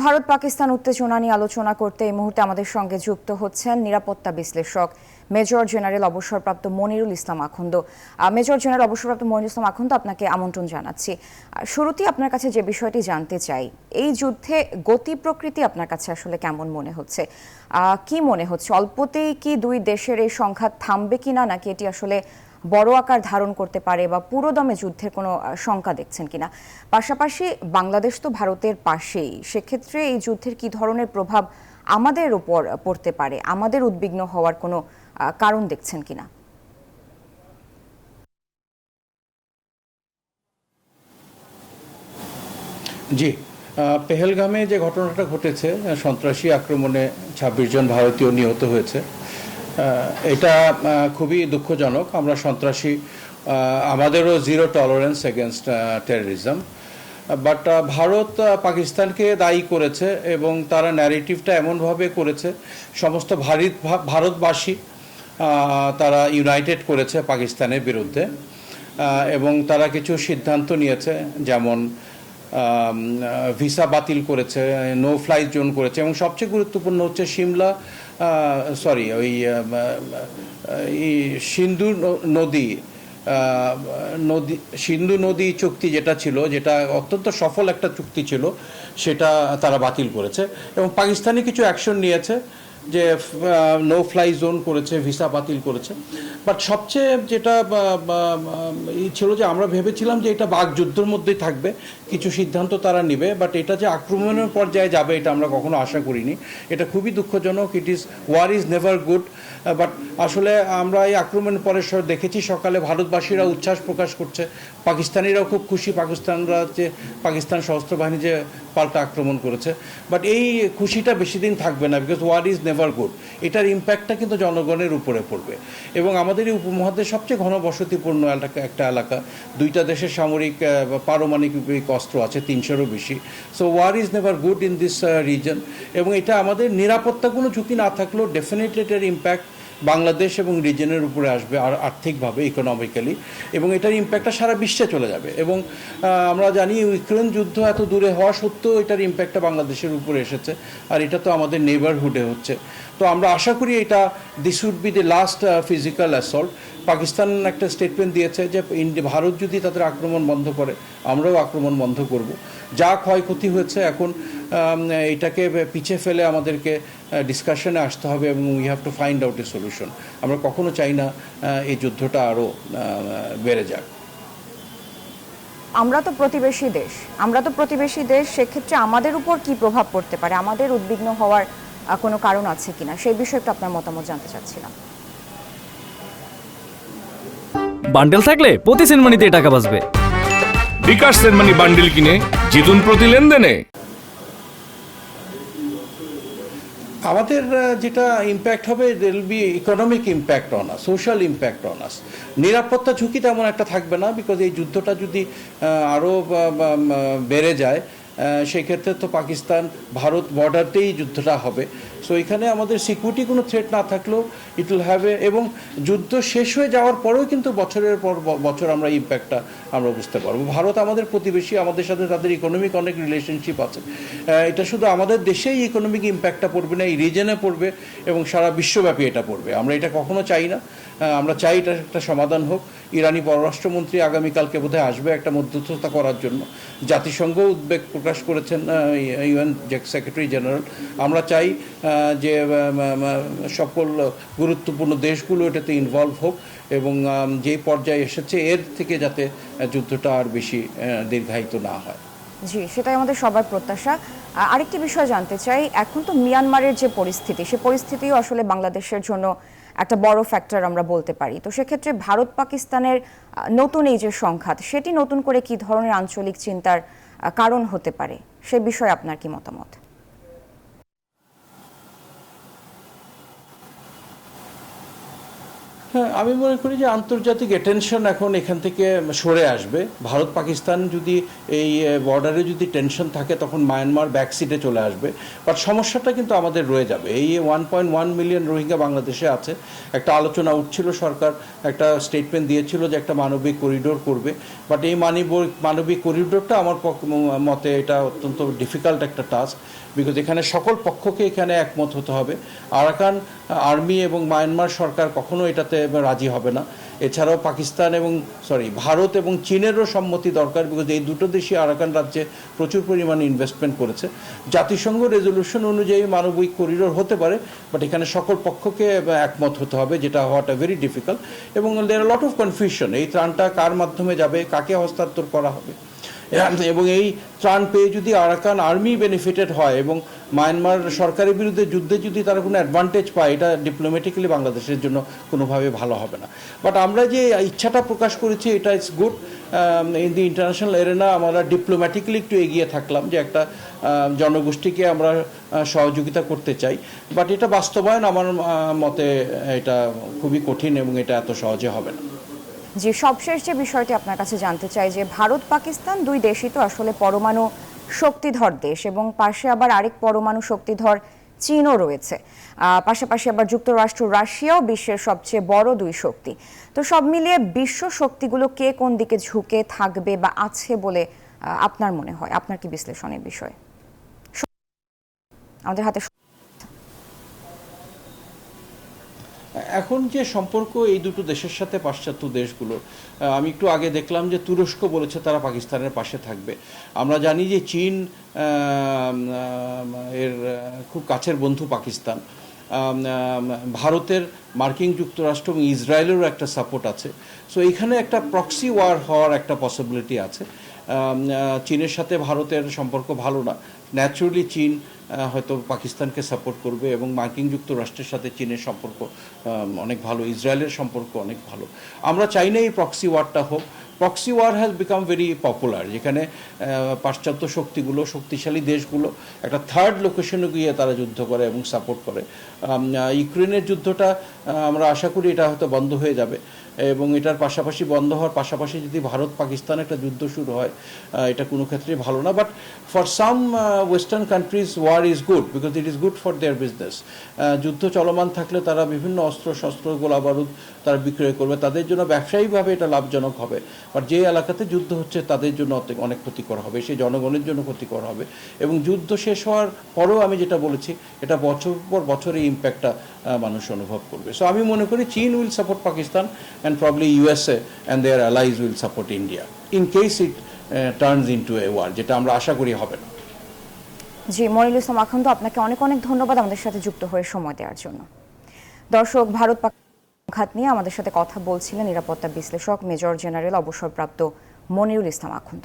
ভারত পাকিস্তান উত্তেজনা নিয়ে আলোচনা করতে এই মুহূর্তে আমাদের সঙ্গে যুক্ত হচ্ছেন নিরাপত্তা বিশ্লেষক মেজর জেনারেল অবসরপ্রাপ্ত মনিরুল ইসলাম আখন্দ। মেজর জেনারেল অবসরপ্রাপ্ত মনিরুল ইসলাম আখন্দ, আপনাকে আমন্ত্রণ জানাচ্ছি। শুরুতেই আপনার কাছে যে বিষয়টি জানতে চাই, এই যুদ্ধে গতি প্রকৃতি আপনার কাছে আসলে কেমন মনে হচ্ছে? কি মনে হচ্ছে, অল্পতেই কি দুই দেশের এই সংঘাত থামবে কিনা, নাকি এটি আসলে বড় আকার ধারণ করতে পারে বা পুরোদমে যুদ্ধের কোনো শঙ্কা দেখছেন কিনা? পাশাপাশি বাংলাদেশ তো ভারতের পাশেই, সেক্ষেত্রে এই যুদ্ধের কি ধরনের প্রভাব আমাদের উপর পড়তে পারে, আমাদের উদ্বিগ্ন হওয়ার কোনো কারণ দেখছেন কিনা? জি, পেহেলগামে যে ঘটনাটা ঘটেছে, সন্ত্রাসী আক্রমণে ২৬ জন ভারতীয় নিহত হয়েছে, এটা খুবই দুঃখজনক। আমরা সন্ত্রাসী, আমাদেরও zero tolerance against terrorism, but Bharat পাকিস্তানকে দায়ী করেছে এবং তারা ন্যারেটিভটা এমনভাবে করেছে সমস্ত ভারতবাসী তারা ইউনাইটেড করেছে পাকিস্তানের বিরুদ্ধে, এবং তারা কিছু সিদ্ধান্ত নিয়েছে, যেমন ভিসা বাতিল করেছে, নো ফ্লাই জোন করেছে, এবং সবচেয়ে গুরুত্বপূর্ণ হচ্ছে সিন্ধু নদী চুক্তি যেটা ছিল, যেটা অত্যন্ত সফল একটা চুক্তি ছিল, সেটা তারা বাতিল করেছে এবং পাকিস্তানি কিছু অ্যাকশন নিয়েছে, যে নো ফ্লাই জোন করেছে, ভিসা বাতিল করেছে। বাট সবচেয়ে যেটা ছিল যে আমরা ভেবেছিলাম যে এটা বাকযুদ্ধের মধ্যেই থাকবে, কিছু সিদ্ধান্ত তারা নেবে, বাট এটা যে আক্রমণের পর্যায়ে যাবে এটা আমরা কখনো আশা করিনি। এটা খুবই দুঃখজনক। War is never good. But আসলে আমরা এই আক্রমণের পরে দেখেছি সকালে ভারতবাসীরা উচ্ছ্বাস প্রকাশ করছে, পাকিস্তানিরাও খুব খুশি পাকিস্তান সশস্ত্র বাহিনী যে পাল্টা আক্রমণ করেছে। বাট এই খুশিটা বেশি দিন থাকবে না, because war is never good. এটার ইম্প্যাক্টটা কিন্তু জনগণের উপরে পড়বে। এবং আমাদের এই উপমহাদেশ সবচেয়ে ঘনবসতিপূর্ণ একটা এলাকা, দুইটা দেশের সামরিক পারমাণবিক অস্ত্র আছে ৩০০-এরও বেশি। So war is never good in this reason. এবং এটা আমাদের নিরাপত্তা কোনো ঝুঁকি না থাকলেও ডেফিনেটলি এটার ইম্প্যাক্ট বাংলাদেশ এবং রিজনের উপরে আসবে, আর আর্থিকভাবে, ইকোনমিক্যালি, এবং এটার ইম্প্যাক্টটা সারা বিশ্বে চলে যাবে। এবং আমরা জানি ইউক্রেন যুদ্ধ এত দূরে হওয়া সত্ত্বেও এটার ইম্প্যাক্টটা বাংলাদেশের উপরে এসেছে, আর এটা তো আমাদের নেইবারহুডে হচ্ছে। তো আমরা আশা করি this would be the last physical assault. Pakistan একটা স্টেটমেন্ট দিয়েছে যে ভারত যদি তাদের আক্রমণ বন্ধ করে, আমরাও আক্রমণ বন্ধ করব। যা ক্ষয়ক্ষতি হয়েছে এখন এটাকে পিছিয়ে ফেলে আমাদেরকে ডিসকাশনে আসতে হবে, এবং we have to find out a solution. আমরা কখনো চাই না এই যুদ্ধটা আরও বেড়ে যাক। আমরা তো প্রতিবেশী দেশ, সেক্ষেত্রে আমাদের উপর কি প্রভাব পড়তে পারে, আমাদের উদ্বিগ্ন হওয়ার কোনো কারণ আছে কিনা, সেই বিষয়ে একটু আপনার মতামত জানতে চাচ্ছিলাম। বান্ডেল থাকলে প্রতি সেনমানিতে টাকা বাঁচবে। বিকাশ সেনমানি বান্ডেল কিনে জিতুন প্রতি লেনদেনে। আমাদের যেটা ইম্প্যাক্ট হবে, there will be economic impact on us, social impact on আস। নিরাপত্তা ঝুঁকি তেমন একটা থাকবে না, বিকজ এই যুদ্ধটা যদি আরও বেড়ে যায়, সেক্ষেত্রে তো পাকিস্তান ভারত বর্ডারতেই যুদ্ধটা হবে। সো এখানে আমাদের সিকিউরিটি কোনো থ্রেট না থাকলেও ইট উইল হ্যাভ এবং যুদ্ধ শেষ হয়ে যাওয়ার পরেও কিন্তু বছরের পর বছর আমরা ইম্প্যাক্টটা আমরা বুঝতে পারবো। ভারত আমাদের প্রতিবেশী, আমাদের সাথে তাদের ইকোনমিক অনেক রিলেশনশিপ আছে। এটা শুধু আমাদের দেশেই ইকোনমিক ইম্প্যাক্টটা পড়বে না, এই রিজনে পড়বে এবং সারা বিশ্বব্যাপী এটা পড়বে। আমরা এটা কখনো চাই না। আমরা চাই এটা একটা সমাধান হোক। ইরানি পররাষ্ট্রমন্ত্রী আগামীকালকে বোধহয় আসবে একটা মধ্যস্থতা করার জন্য। জাতিসংঘ উদ্বেগ প্রকাশ করেছেন, ইউএন সেক্রেটারি জেনারেল। আমরা চাই যে সকল গুরুত্বপূর্ণ দেশগুলো এটাতে ইনভলভ হোক, এবং যে পর্যায়ে এসেছে এর থেকে যাতে যুদ্ধটা আর বেশি দীর্ঘায়িত না হয়। জি, সেটাই আমাদের সবার প্রত্যাশা। আরেকটি বিষয় জানতে চাই, এখন তো মিয়ানমারের যে পরিস্থিতি, সে পরিস্থিতিও আসলে বাংলাদেশের জন্য একটা বড় ফ্যাক্টর আমরা বলতে পারি। তো সেক্ষেত্রে ভারত পাকিস্তানের নতুন এই যে সংঘাত, সেটি নতুন করে কি ধরনের আঞ্চলিক চিন্তার কারণ হতে পারে, সে বিষয়ে আপনার কি মতামত? হ্যাঁ, আমি মনে করি যে আন্তর্জাতিক অ্যাটেনশন এখন এখান থেকে সরে আসবে। ভারত পাকিস্তান যদি এই বর্ডারে যদি টেনশন থাকে তখন মায়ানমার ব্যাকসিটে চলে আসবে, বাট সমস্যাটা কিন্তু আমাদের রয়ে যাবে। এই 1.1 মিলিয়ন রোহিঙ্গা বাংলাদেশে আছে, একটা আলোচনা উঠছিল, সরকার একটা স্টেটমেন্ট দিয়েছিল যে একটা মানবিক করিডোর করবে, বাট এই মানবিক করিডোরটা আমার মতে এটা অত্যন্ত ডিফিকাল্ট একটা টাস্ক, বিকজ এখানে সকল পক্ষকে এখানে একমত হতে হবে। আরাকান আর্মি এবং মায়ানমার সরকার কখনো এটাতে রাজি হবে না। এছাড়াও পাকিস্তান এবং ভারত এবং চীনেরও সম্মতি দরকার, বিকজ এই দুটো দেশই আরাকান রাজ্যে প্রচুর পরিমাণে ইনভেস্টমেন্ট করেছে। জাতিসংঘ রেজলিউশন অনুযায়ী মানবিক করিডোর হতে পারে, বাট এখানে সকল পক্ষকে একমত হতে হবে, যেটা হওয়াটা ভেরি ডিফিকাল্ট। এবং দেয়ার লট অফ কনফিউশন, এই ত্রাণটা কার মাধ্যমে যাবে, কাকে হস্তান্তর করা হবে, এবং এই ত্রাণ পেয়ে যদি আরাকান আর্মি বেনিফিটেড হয় এবং মায়ানমার সরকারের বিরুদ্ধে যুদ্ধে যদি তারা কোনো অ্যাডভান্টেজ পায়, এটা ডিপ্লোম্যাটিক্যালি বাংলাদেশের জন্য কোনোভাবে ভালো হবে না। বাট আমরা যে ইচ্ছাটা প্রকাশ করেছি, এটা it's good. In the international arena আমরা ডিপ্লোম্যাটিক্যালি একটু এগিয়ে থাকলাম যে একটা জনগোষ্ঠীকে আমরা সহযোগিতা করতে চাই, বাট এটা বাস্তবায়ন আমার মতে এটা খুবই কঠিন এবং এটা এত সহজে হবে না। যে সবশেষ যে বিষয়টি আপনার কাছে জানতে চাই, যে ভারত পাকিস্তান দুই দেশই তো আসলে পরমাণু শক্তিধর দেশ, এবং পাশে আবার আরেক পরমাণু শক্তিধর চীনও রয়েছে, পাশাপাশি আবার যুক্তরাষ্ট্র রাশিয়াও বিশ্বের সবচেয়ে বড় দুই শক্তি। তো সব মিলিয়ে বিশ্ব শক্তিগুলো কে কোন দিকে ঝুঁকে থাকবে বা আছে বলে আপনার মনে হয়? আপনার কি বিশ্লেষণের বিষয়? আমাদের হাতে এখন যে সম্পর্ক এই দুটো দেশের সাথে পাশ্চাত্য দেশগুলো, আমি একটু আগে দেখলাম যে তুরস্ক বলেছে তারা পাকিস্তানের পাশে থাকবে। আমরা জানি যে চীন এর খুব কাছের বন্ধু পাকিস্তান। ভারতের মার্কিন যুক্তরাষ্ট্র এবং ইসরায়েলেরও একটা সাপোর্ট আছে। সো এখানে একটা প্রক্সি ওয়ার হওয়ার একটা পসিবিলিটি আছে। চীনের সাথে ভারতের সম্পর্ক ভালো না, ন্যাচুরালি চীন হয়তো পাকিস্তানকে সাপোর্ট করবে, এবং মার্কিন যুক্তরাষ্ট্রের সাথে চীনের সম্পর্ক অনেক ভালো, ইসরায়েলের সম্পর্ক অনেক ভালো। আমরা চাই না এই প্রক্সি ওয়ারটা হোক। Proxy war has become very popular, যেখানে পাশ্চাত্য শক্তিগুলো, শক্তিশালী দেশগুলো একটা থার্ড লোকেশনে গিয়ে তারা যুদ্ধ করে এবং সাপোর্ট করে। ইউক্রেনের যুদ্ধটা আমরা আশা করি এটা হয়তো বন্ধ হয়ে যাবে, এবং এটার পাশাপাশি বন্ধ হওয়ার পাশাপাশি যদি ভারত পাকিস্তান একটা যুদ্ধ শুরু হয়, এটা কোনো ক্ষেত্রেই ভালো না। But for some western countries war is good, because it is good for their business. যুদ্ধ চলমান থাকলে তারা বিভিন্ন অস্ত্র শস্ত্র, গোলা বারুদ তারা বিক্রয় করবে, তাদের জন্য ব্যবসায়িকভাবে এটা লাভজনক হবে। আর যে এলাকাতে যুদ্ধ হচ্ছে তাদের জন্য অনেক ক্ষতিকর হবে, সেই জনগণের জন্য ক্ষতিকর হবে। এবং যুদ্ধ শেষ হওয়ার পরেও আমি যেটা বলেছি, এটা বছর পর বছর এই ইম্প্যাক্টটা মানুষ অনুভব করবে। সো আমি মনে করি চীন will support Pakistan, and probably USA and their allies will support India in case it turns into a war, যেটা আমরা আশা করি হবে না। জি, মনিরুল ইসলাম আখন্দ, আপনাকে অনেক অনেক ধন্যবাদ আমাদের সাথে যুক্ত হয়ে সময় দেওয়ার জন্য। দর্শক, ভারত সংঘাত নিয়ে আমাদের সাথে কথা বলছিলেন নিরাপত্তা বিশ্লেষক মেজর জেনারেল অবসরপ্রাপ্ত মনিরুল ইসলাম আখন্দ।